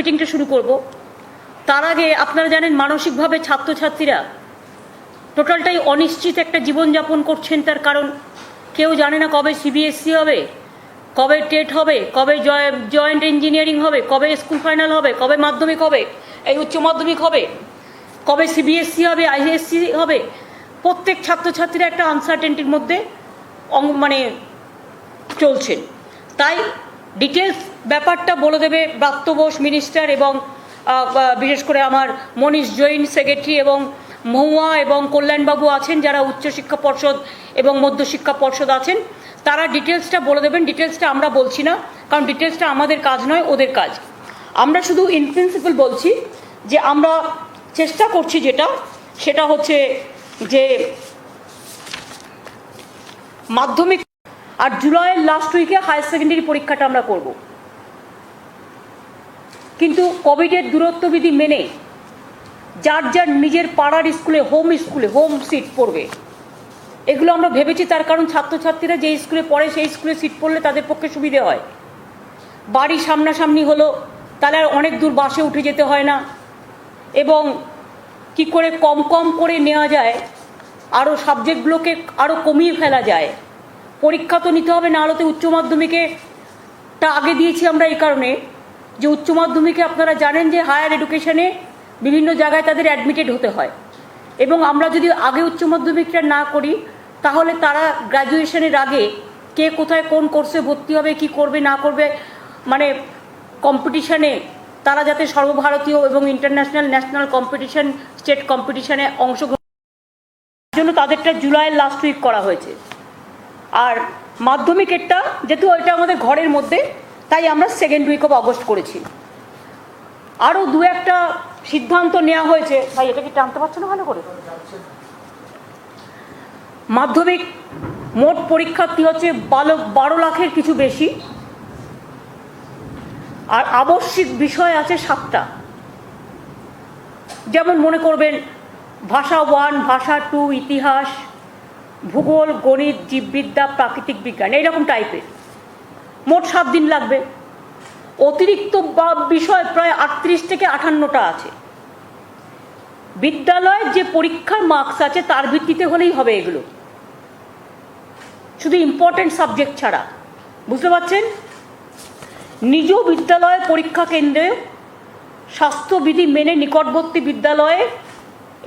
মিটিংটা শুরু করব। তার আগে আপনারা জানেন মানসিকভাবে ছাত্রছাত্রীরা টোটালটাই অনিশ্চিত একটা জীবনযাপন করছেন। তার কারণ কেউ জানে না কবে সিবিএসসি হবে, কবে টেট হবে, কবে জয়েন্ট ইঞ্জিনিয়ারিং হবে, কবে স্কুল ফাইনাল হবে, কবে মাধ্যমিক হবে, এই উচ্চ মাধ্যমিক হবে, কবে সিবিএসসি হবে, আইএসসি হবে। প্রত্যেক ছাত্রছাত্রীরা একটা আনসার্টেনটির মধ্যে মানে চলছেন। তাই ডিটেলস ব্যাপারটা বলে দেবে ব্রাত্য বোস মিনিস্টার এবং বিশেষ করে আমার মনীষ জৈন সেক্রেটারি এবং মহুয়া এবং কল্যাণবাবু আছেন যারা উচ্চশিক্ষা পর্ষদ এবং মধ্যশিক্ষা পর্ষদ আছেন। তারা ডিটেলসটা বলে দেবেন। ডিটেলসটা আমরা বলছি না, কারণ ডিটেলসটা আমাদের কাজ নয়, ওদের কাজ। আমরা শুধু ইন প্রিন্সিপাল বলছি যে আমরা চেষ্টা করছি সেটা হচ্ছে যে মাধ্যমিক আর জুলাইয়ের লাস্ট উইকে হায়ার সেকেন্ডারি পরীক্ষাটা আমরা করব। কিন্তু কোভিডের দূরত্ববিধি মেনে যার যার নিজের পাড়ার স্কুলে হোম সিট পড়বে, এগুলো আমরা ভেবেছি। তার কারণ ছাত্রছাত্রীরা যে স্কুলে পড়ে সেই স্কুলে সিট পড়লে তাদের পক্ষে সুবিধে হয়। বাড়ি সামনাসামনি হলো, তাহলে আর অনেক দূর বাসে উঠে যেতে হয় না, এবং কি করে কম করে নেওয়া যায়, আরও সাবজেক্টগুলোকে আরও কমিয়ে ফেলা যায়। পরীক্ষা তো নিতে হবে, না হলে তো উচ্চ মাধ্যমিকেটা আগে দিয়েছি আমরা এই কারণে যে উচ্চ মাধ্যমিকে আপনারা জানেন যে হায়ার এডুকেশনে বিভিন্ন জায়গায় তাদের অ্যাডমিটেড হতে হয়, এবং আমরা যদি আগে উচ্চ মাধ্যমিকটা না করি তাহলে তারা গ্র্যাজুয়েশনের আগে কে কোথায় কোন কোর্সে ভর্তি হবে, কি করবে না করবে, মানে কম্পিটিশানে তারা যাতে সর্বভারতীয় এবং ইন্টারন্যাশনাল ন্যাশনাল কম্পিটিশন স্টেট কম্পিটিশানে অংশগ্রহণ জন্য তাদেরটা জুলাইয়ের লাস্ট উইক করা হয়েছে। আর মাধ্যমিকেরটা যেহেতু এটা আমাদের ঘরের মধ্যে, তাই আমরা সেকেন্ড উইক অফ অগস্ট করেছি। আরও দু একটা সিদ্ধান্ত নেওয়া হয়েছে। ভাই এটা কি টানতে পারছো না ভালো করে? মাধ্যমিক মোট পরীক্ষার্থী হচ্ছে 12 লাখের কিছু বেশি, আর আবশ্যিক বিষয় আছে 7টা। যেমন মনে করবেন ভাষা 1, ভাষা 2, ইতিহাস, ভূগোল, গণিত, জীববিদ্যা, প্রাকৃতিক বিজ্ঞান, এইরকম টাইপের। মোট 7 দিন লাগবে। অতিরিক্ত বিষয় প্রায় 38 থেকে 58টা আছে। বিদ্যালয়ের যে পরীক্ষার মার্কস আছে তার ভিত্তিতে হলেই হবে এগুলো, শুধু ইম্পর্টেন্ট সাবজেক্ট ছাড়া। বুঝতে পারছেন? নিজ বিদ্যালয় পরীক্ষা কেন্দ্রে স্বাস্থ্যবিধি মেনে নিকটবর্তী বিদ্যালয়ে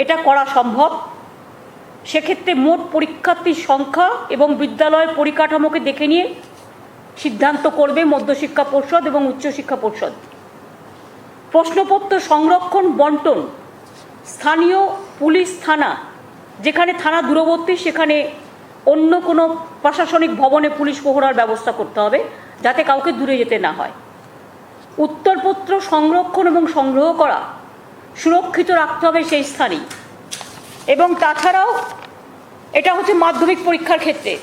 এটা করা সম্ভব। সেক্ষেত্রে মোট পরীক্ষার্থীর সংখ্যা এবং বিদ্যালয়ের পরিকাঠামোকে দেখে নিয়ে সিদ্ধান্ত করবে মধ্যশিক্ষা পর্ষদ এবং উচ্চশিক্ষা পর্ষদ। প্রশ্নপত্র সংরক্ষণ বন্টন, স্থানীয় পুলিশ থানা, যেখানে থানা দূরবর্তী সেখানে অন্য কোনো প্রশাসনিক ভবনে পুলিশ প্রহরার ব্যবস্থা করতে হবে যাতে কাউকে দূরে যেতে না হয়। উত্তরপত্র সংরক্ষণ এবং সংগ্রহ করা সুরক্ষিত রাখতে হবে সেই স্থানেই। এবং তাছাড়াও এটা হচ্ছে মাধ্যমিক পরীক্ষার ক্ষেত্রে।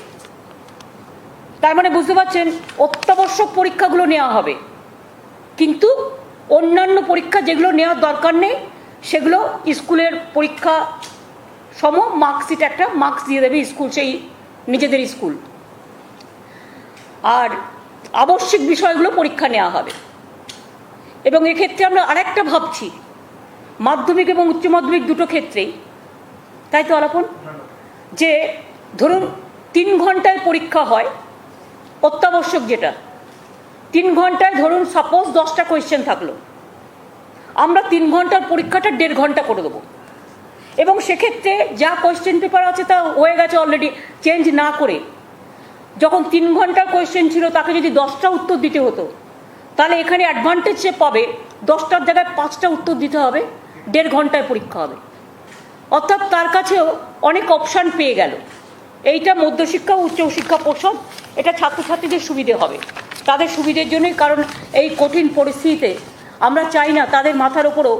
তার মানে বুঝতে পারছেন অত্যাবশ্যক পরীক্ষাগুলো নেওয়া হবে, কিন্তু অন্যান্য পরীক্ষা যেগুলো নেওয়ার দরকার নেই সেগুলো স্কুলের পরীক্ষা সম মার্কশিট একটা মার্কস দিয়ে দেবে স্কুল, সেই নিজেদের স্কুল। আর আবশ্যিক বিষয়গুলো পরীক্ষা নেওয়া হবে। এবং এক্ষেত্রে আমরা আরেকটা ভাবছি, মাধ্যমিক এবং উচ্চ মাধ্যমিক দুটো ক্ষেত্রেই, তাই তো আলাপন, যে ধরুন 3 ঘন্টায় পরীক্ষা হয় অত্যাবশ্যক, যেটা 3 ঘন্টায় ধরুন সাপোজ 10টা কোয়েশ্চেন থাকলো, আমরা 3 ঘন্টার পরীক্ষাটা 1.5 ঘন্টা করে দেবো। এবং সেক্ষেত্রে যা কোয়েশ্চেন পেপার আছে তা হয়ে গেছে অলরেডি, চেঞ্জ না করে যখন 3 ঘন্টার কোয়েশ্চেন ছিল তাকে যদি 10টা উত্তর দিতে হতো, তাহলে এখানে অ্যাডভান্টেজ সে পাবে 10টার জায়গায় 5টা উত্তর দিতে হবে, 1.5 ঘন্টায় পরীক্ষা হবে। অর্থাৎ তার কাছেও অনেক অপশান পেয়ে গেল। এইটা মধ্যশিক্ষা ও উচ্চশিক্ষা পর্ষদ, এটা ছাত্রছাত্রীদের সুবিধে হবে, তাদের সুবিধের জন্যই। কারণ এই কঠিন পরিস্থিতিতে আমরা চাই না তাদের মাথার ওপরও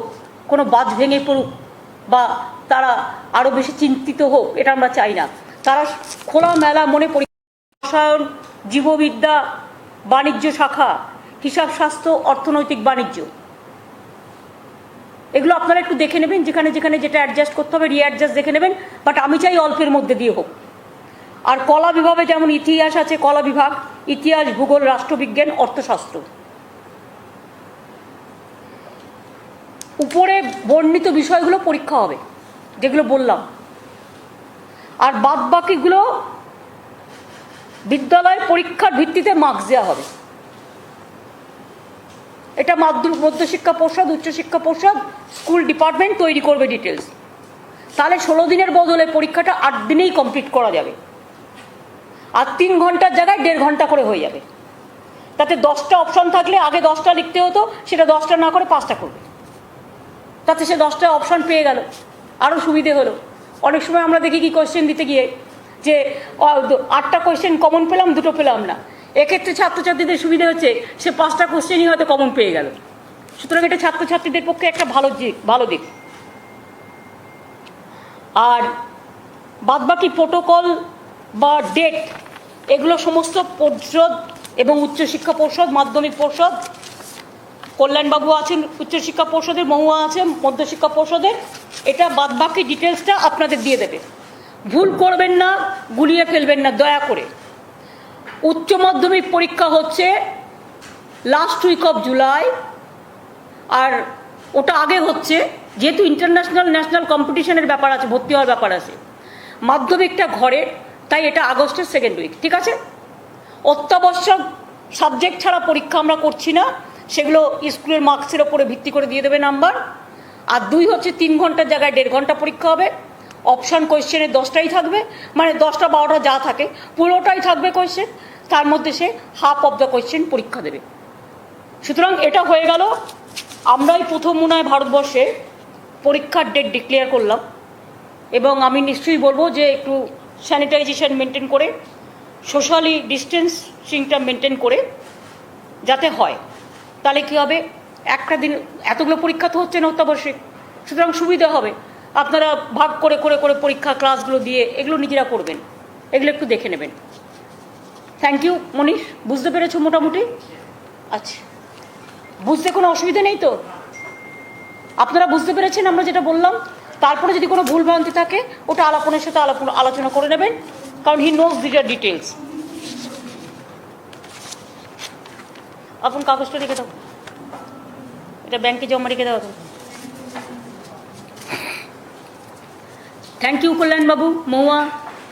কোনো বাজ ভেঙে পড়ুক বা তারা আরও বেশি চিন্তিত হোক, এটা আমরা চাই না। তারা খোলামেলা মনে রসায়ন, জীববিদ্যা, বাণিজ্য শাখা, হিসাব শাস্ত্র, অর্থনৈতিক বাণিজ্য, এগুলো আপনারা একটু দেখে নেবেন, যেখানে যেখানে যেটা অ্যাডজাস্ট করতে হবে রিঅ্যাডজাস্ট দেখে নেবেন। বাট আমি চাই অল্পের মধ্যে দিয়ে হোক। আর কলা বিভাগে যেমন ইতিহাস আছে, কলা বিভাগ, ইতিহাস, ভূগোল, রাষ্ট্রবিজ্ঞান, অর্থশাস্ত্র, উপরে বর্ণিত বিষয়গুলো পরীক্ষা হবে, যেগুলো বললাম, আর বাদ বাকিগুলো বিদ্যালয় পরীক্ষার ভিত্তিতে মার্কস দেওয়া হবে। এটা মধ্যশিক্ষা পর্ষদ, উচ্চশিক্ষা পর্ষদ, স্কুল ডিপার্টমেন্ট তৈরি করবে ডিটেলস। তাহলে 16 দিনের বদলে পরীক্ষাটা 8 দিনেই কমপ্লিট করা যাবে, আর 3 ঘন্টার জায়গায় 1.5 ঘন্টা করে হয়ে যাবে। তাতে 10টা অপশন থাকলে আগে 10টা লিখতে হতো, সেটা 10টা না করে 5টা করবে, তাতে সে 10টা অপশন পেয়ে গেল, আরও সুবিধে হলো। অনেক সময় আমরা দেখি কি কোয়েশ্চেন দিতে গিয়ে যে 8টা কোয়েশ্চেন কমন পেলাম, 2টো পেলাম না। এক্ষেত্রে ছাত্রছাত্রীদের সুবিধা হচ্ছে সে 5টা কোয়েশ্চেনই হয়তো কমন পেয়ে গেল। সুতরাং এটা ছাত্রছাত্রীদের পক্ষে একটা ভালো দিক। আর বাদবাকি প্রোটোকল বা ডেট, এগুলো সমস্ত পর্ষদ এবং উচ্চশিক্ষা পর্ষদ, মাধ্যমিক পর্ষদ, কল্যাণবাবু আছেন উচ্চশিক্ষা পর্ষদের, মহুয়া আছেন মধ্যশিক্ষা পর্ষদের, এটা বাদবাকি ডিটেলসটা আপনাদের দিয়ে দেবে। ভুল করবেন না, গুলিয়ে ফেলবেন না দয়া করে। উচ্চ মাধ্যমিক পরীক্ষা হচ্ছে লাস্ট উইক অফ জুলাই, আর ওটা আগে হচ্ছে, যেহেতু ইন্টারন্যাশনাল ন্যাশনাল কম্পিটিশনের ব্যাপার আছে, ভর্তি হওয়ার ব্যাপার আছে। মাধ্যমিকটা ঘরে, তাই এটা আগস্টের 2nd উইক, ঠিক আছে? অত্যাবশ্যক সাবজেক্ট ছাড়া পরীক্ষা আমরা করছি না, সেগুলো স্কুলের মার্কসের ওপরে ভিত্তি করে দিয়ে দেবে নাম্বার। আর 2 হচ্ছে 3 ঘন্টার জায়গায় 1.5 ঘন্টা পরীক্ষা হবে। অপশান কোয়েশ্চেনে 10টাই থাকবে, মানে 10টা 12টা যা থাকে পুরোটাই থাকবে কোয়েশ্চেন, তার মধ্যে সে হাফ অফ দ্য কোয়েশ্চেন পরীক্ষা দেবে। সুতরাং এটা হয়ে গেল, আমরাই প্রথম মনে হয় ভারতবর্ষে পরীক্ষার ডেট ডিক্লেয়ার করলাম। এবং আমি নিশ্চয়ই বলবো যে একটু স্যানিটাইজেশন মেনটেন করে, সোশ্যালি ডিস্টেন্সিংটা মেনটেন করে যাতে হয়। তাহলে কী হবে, একটা দিন এতগুলো পরীক্ষা তো হচ্ছে না অত্যাবশ্যক, সুতরাং সুবিধা হবে। আপনারা ভাগ করে করে করে পরীক্ষা ক্লাসগুলো দিয়ে এগুলো নিজেরা করবেন, এগুলো একটু দেখে নেবেন। থ্যাংক ইউ মনীষ, বুঝতে পেরেছো মোটামুটি? আচ্ছা, বুঝতে কোনো অসুবিধা নেই তো? আপনারা বুঝতে পেরেছেন আমরা যেটা বললাম? তারপরে যদি কোনো ভুলভ্রান্তি থাকে ওটা আলাপনের সাথে আলোচনা করে নেবেন, কারণ হি নোজ দিটার ডিটেলস। আপন কাগজটা রেখে দাও, এটা ব্যাংকে জমা রেখে দাও। থ্যাংক ইউ কল্যাণবাবু, মহুয়া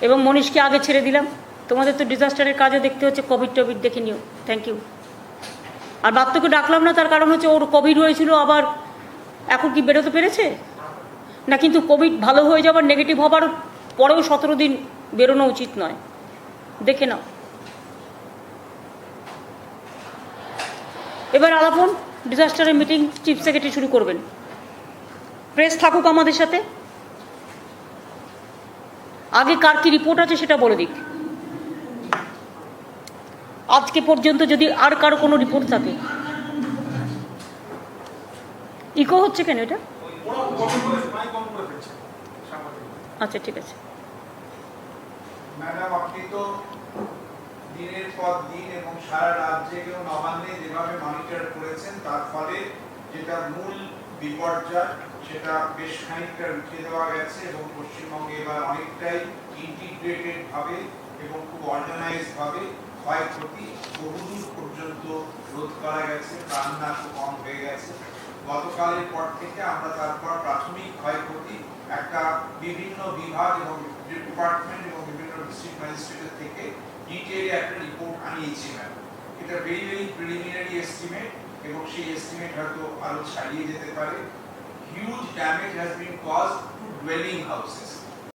এবং মনীষকে আগে ছেড়ে দিলাম। তোমাদের তো ডিজাস্টারের কাজে দেখতে হচ্ছে, কোভিড টোভিড দেখে নিও। Thank you. আর বাপ্তকে ডাকলাম না, তার কারণ হচ্ছে ওর কোভিড হয়েছিল, আবার এখন কি বেরোতে পেরেছে না? কিন্তু কোভিড ভালো হয়ে যাবার, নেগেটিভ হবার পরেও 17 দিন বেরোনো উচিত নয়, দেখে নাও। এবার আলাপন ডিজাস্টারের মিটিং চিফ সেক্রেটারি শুরু করবেন। প্রেস থাকুক আমাদের সাথে, আগে কার কি রিপোর্ট আছে সেটা বলে দিক। আজকে পর্যন্ত যদি আর কারো কোনো রিপোর্ট থাকে। ইকো হচ্ছে কেন এটা? আচ্ছা ঠিক আছে। ম্যাডাম, আপনি তো দিনের পর দিন এবং সারা রাজ্যেও নবান্নে যেভাবে মনিটর করেছেন, তার ফলে যেটা মূল বিপর্যয় সেটা বেশ খানিকটা রুখে দেওয়া গেছে, এবং পশ্চিমবঙ্গে এবার অনেকটাই ইন্টিগ্রেটেড ভাবে এবং খুব অর্গানাইজ ভাবে ক্ষয়ক্ষতি বহুদূর পর্যন্ত রোধ করা গেছে, প্রাণনাশ কম হয়ে গেছে। গতকালের পর থেকে আমরা তারপর প্রাথমিক ক্ষয়ক্ষতি একটা বিভিন্ন বিভাগ এবং ডিপার্টমেন্ট এবং বিভিন্ন ডিস্ট্রিক্ট ম্যাজিস্ট্রেটের থেকে ডিটেইলে একটা রিপোর্ট আনিয়েছি ম্যাম। এটা ভেরি ভেরি প্রিলিমিনারি এস্টিমেট, এবং সেই এস্টিমেট হয়তো আরো ছাড়িয়ে যেতে পারে। Huge damage has been caused to dwelling houses.